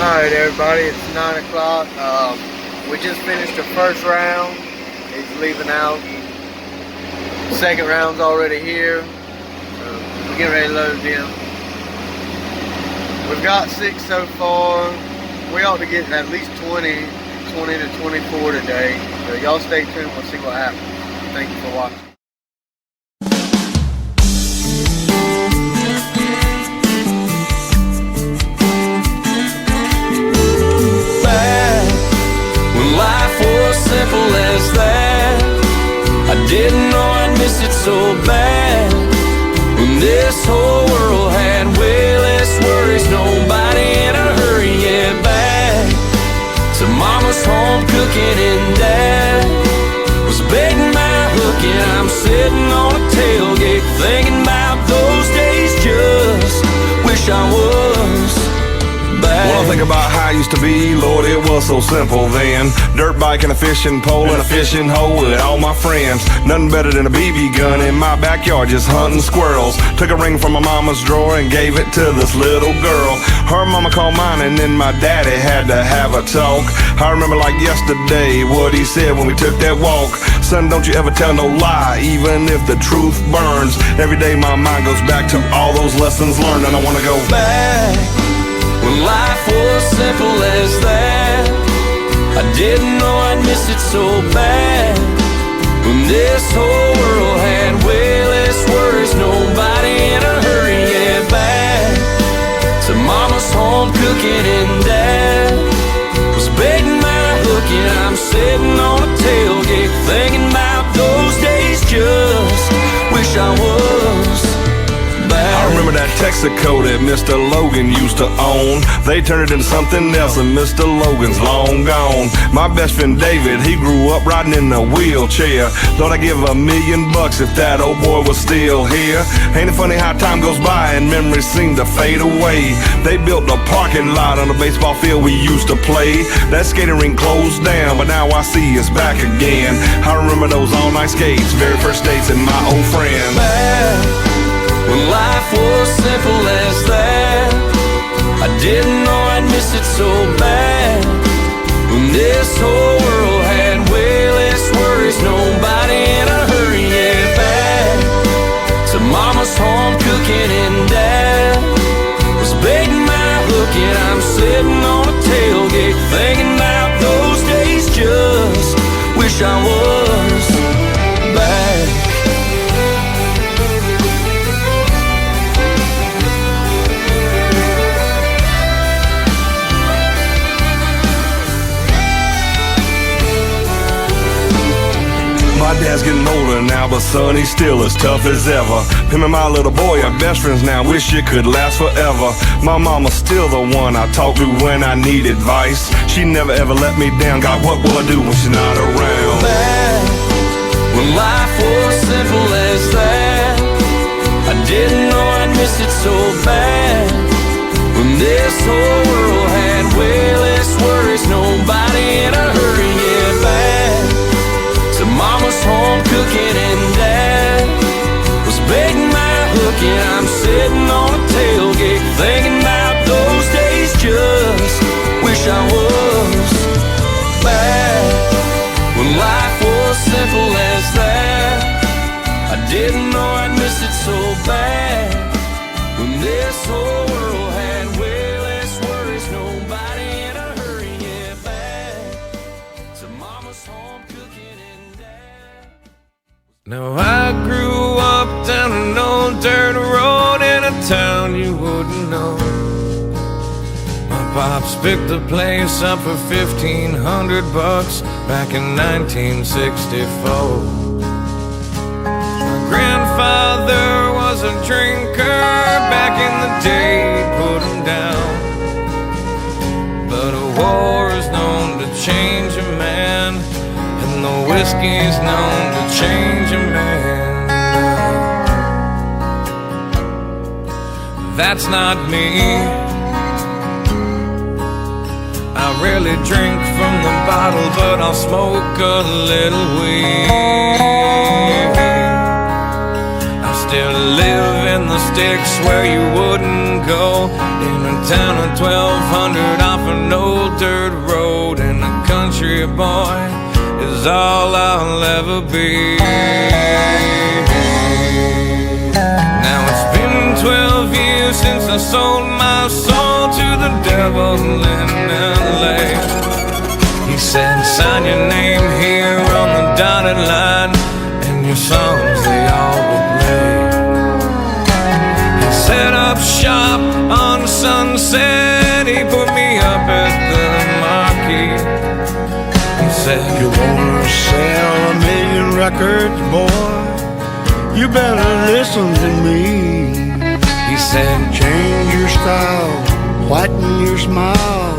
Alright everybody, it's 9 o'clock. We just finished the first round. He's leaving out. Second round's already here. We're getting ready to load him. We've got 6 so far. We ought to get at least 20 to 24 today. So y'all stay tuned, we'll see what happens. Thank you for watching. Life was simple as that. I didn't know I'd miss it so bad. When this whole world had way less worries, nobody in a hurry, yeah, back to mama's home cooking and dad was baiting my hook, and I'm sitting on a tailgate thinking about those days. Just wish I was back. When I think about how I used to be, Lord, it was so simple then. Dirt bike and a fishing pole and a fishing hole with all my friends. Nothing better than a BB gun in my backyard, just hunting squirrels. Took a ring from my mama's drawer and gave it to this little girl. Her mama called mine and then my daddy had to have a talk. I remember like yesterday what he said when we took that walk. Son, don't you ever tell no lie, even if the truth burns. Every day my mind goes back to all those lessons learned, and I wanna go back when life was simple as that. I didn't know I'd miss it so bad. When this whole world had way less worries, nobody in a hurry, yeah, back to mama's home cooking and dad was baiting my hook, and I'm sitting on a tailgate thinking about those days. Just wish I was back. I remember that Texaco that Mr. Logan used to own. They turned it into something else and Mr. Logan's long gone. My best friend David, he grew up riding in a wheelchair. Thought I'd give $1 million if that old boy was still here. Ain't it funny how time goes by and memories seem to fade away. They built a parking lot on the baseball field we used to play. That skating rink closed down, but now I see it's back again. I remember those all-night skates, very first dates, and my old friends. When life was simple as that, I didn't know I'd miss it so bad. When this whole world had way less worries, nobody in a hurry, yeah, back to mama's home cooking and dad was baiting my hook, and I'm sitting on a tailgate thinking about those days. Just wish I was back. My dad's getting older now, but son, he's still as tough as ever. Him and my little boy are best friends now, wish it could last forever. My mama's still the one I talk to when I need advice. She never ever let me down, God, what will I do when she's not around? Back when life was simple as that, I didn't know I'd miss it so bad. When this whole world had way less worries, nobody in a hurry, yeah, back to mama's home cooking and dad was baiting my hook, and I'm sitting on a tailgate thinking about those days. Just wish I was back when life was simple as that. I didn't know I'd miss it so bad. When this whole world had way less worries, nobody in a hurry, yeah, back to mama's home cooking and dad. Now I grew up down an old dirt road in a town you wouldn't know. My pops picked the place up for $1,500 back in 1964. My grandfather was a drinker back in the day, he'd put him down. But a war is known to change a man, and the whiskey's known to change a man. That's not me. I rarely drink from the bottle, but I'll smoke a little weed. I still live in the sticks where you wouldn't go, in a town of 1,200 off an country boy is all I'll ever be. Now it's been 12 years since I sold my soul to the devil in LA. He said, sign your name here on the dotted line, and your songs they all will play. He set up shop on Sunset, he put me up at the Marquee. He said, you wanna sell 1,000,000 records, boy? You better listen to me. He said, change your style, whiten your smile.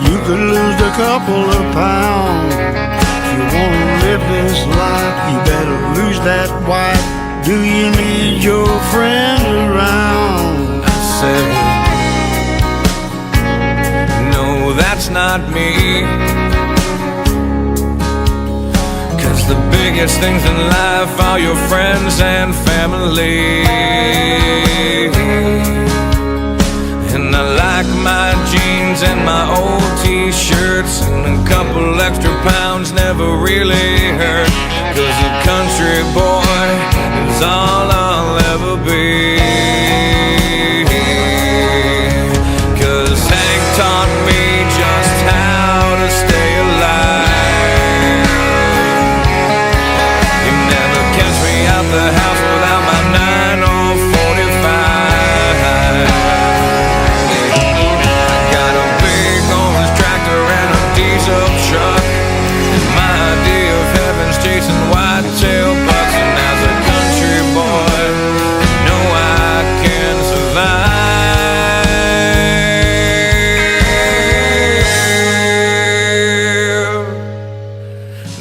You could lose a couple of pounds. If you wanna live this life, you better lose that wife. Do you need your friends around? I said, no, that's not me. 'Cause the biggest things in life are your friends and family. And I like my jeans and my old t-shirts, and a couple extra pounds never really hurt. 'Cause a country boy is all I'll ever be. 'Cause Hank taught me just how to stay alive. You never catch me out the house without my 9 or 45. Got a big orange tractor and a diesel truck, and my idea of heaven's chasing whitetail bucks. And as a country boy, I know I can survive.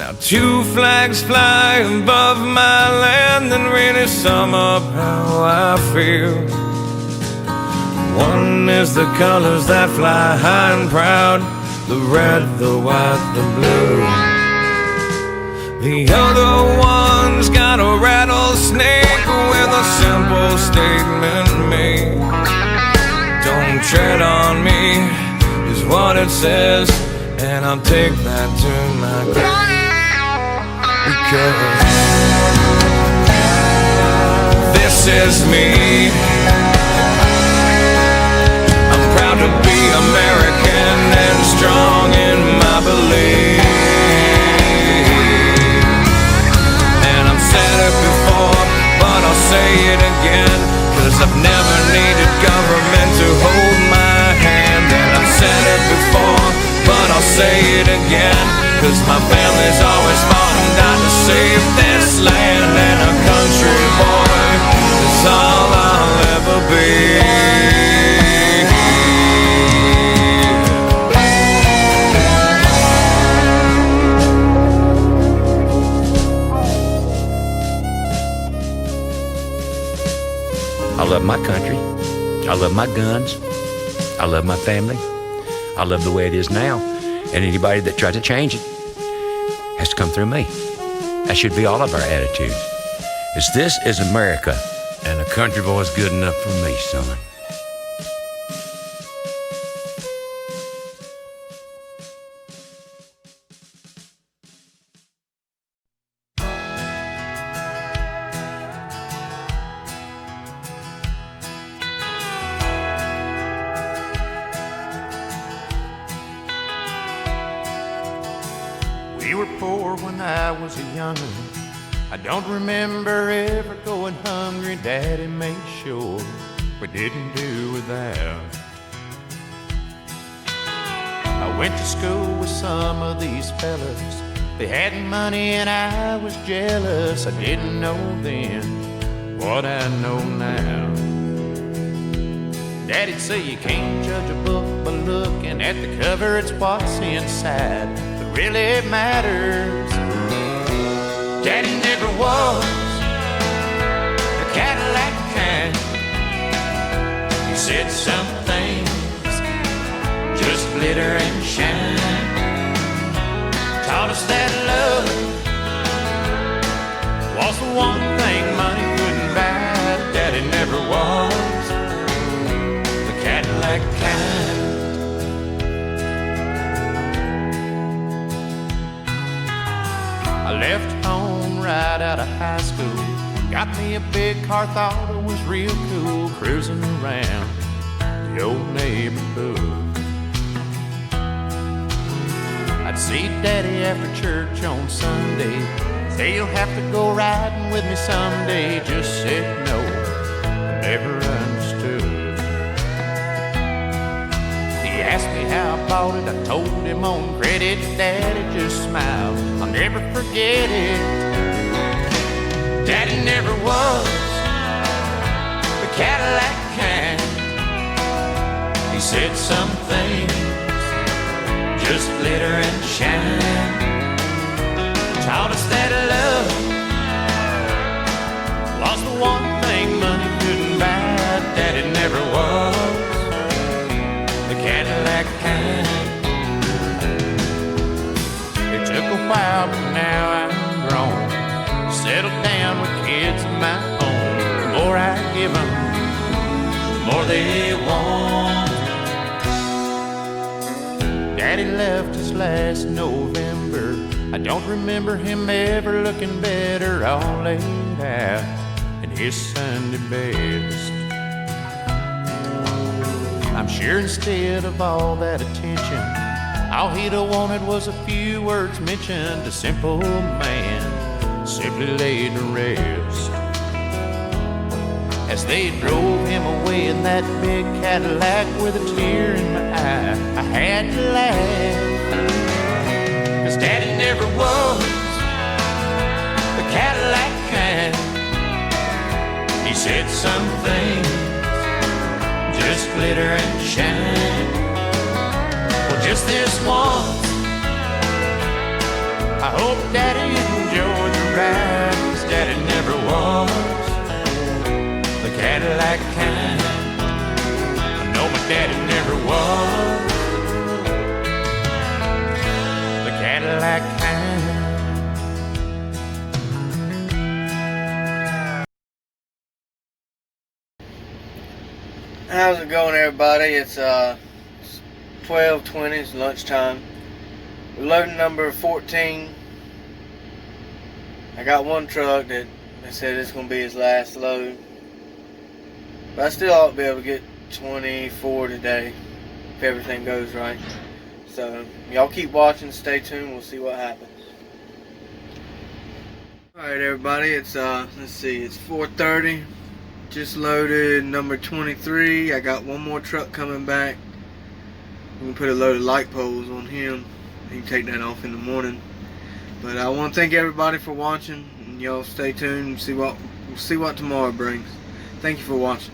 Now 2 flags fly above my land and really sum up how I feel. One is the colors that fly high and proud, the red, the white, the blue. The other one's got a rattlesnake with a simple statement made. Don't tread on me is what it says, and I'll take that to my grave. Because this is me. I'm proud to be American and strong in my belief. And I've said it before, but I'll say it again, 'cause I've never needed government to hold my hand. And I've said it before, but I'll say it again, 'cause my family's always fought and died to save this land. And a country boy is all I'll ever be. I love my country. I love my guns. I love my family. I love the way it is now. And anybody that tries to change it has to come through me. That should be all of our attitudes. This is America, and a country boy is good enough for me, son. We were poor when I was a young'un. I don't remember ever going hungry. Daddy made sure we didn't do without. I went to school with some of these fellas. They had money and I was jealous. I didn't know then what I know now. Daddy'd say you can't judge a book by looking at the cover. It's what's inside that really matters. Daddy never was a Cadillac kind. He said some things just glitter and shine. Taught us that love was the one thing money couldn't buy. Daddy never was the Cadillac kind. right out of high school. Got me a big car, thought it was real cool, cruising around the old neighborhood. I'd see Daddy after church on Sunday. Say you'll have to go riding with me someday. Just said no, I never understood. He asked me how I bought it, I told him on credit. Daddy just smiled, I'll never forget it. Daddy never was the Cadillac kind. He said some things just glitter and shine. Taught us that love was the one thing money couldn't buy. Daddy never was the Cadillac kind. It took a while, but now I'm grown, settled down with kids of my own. The more I give them, the more they want. Daddy left us last November. I don't remember him ever looking better, all laid out in his Sunday best. I'm sure instead of all that attention, all he'd have wanted was a few words mentioned. A simple man simply laid to rest. As they drove him away in that big Cadillac with a tear in my eye, I had to laugh. 'Cause Daddy never was the Cadillac kind. He said some things just glitter and shine. Well, just this once, I hope Daddy enjoyed the ride. 'Cause Daddy never was the Cadillac kind. I know my daddy never was the Cadillac kind. How's it going, everybody? It's 12:20, it's lunchtime. We're loading number 14. I got one truck that they said it's going to be his last load. But I still ought to be able to get 24 today if everything goes right. So y'all keep watching, stay tuned, we'll see what happens. Alright everybody, it's let's see, it's 4:30. Just loaded number 23. I got one more truck coming back. I'm gonna put a load of light poles on him. You can take that off in the morning. But I want to thank everybody for watching, and y'all stay tuned and we'll see what tomorrow brings. Thank you for watching.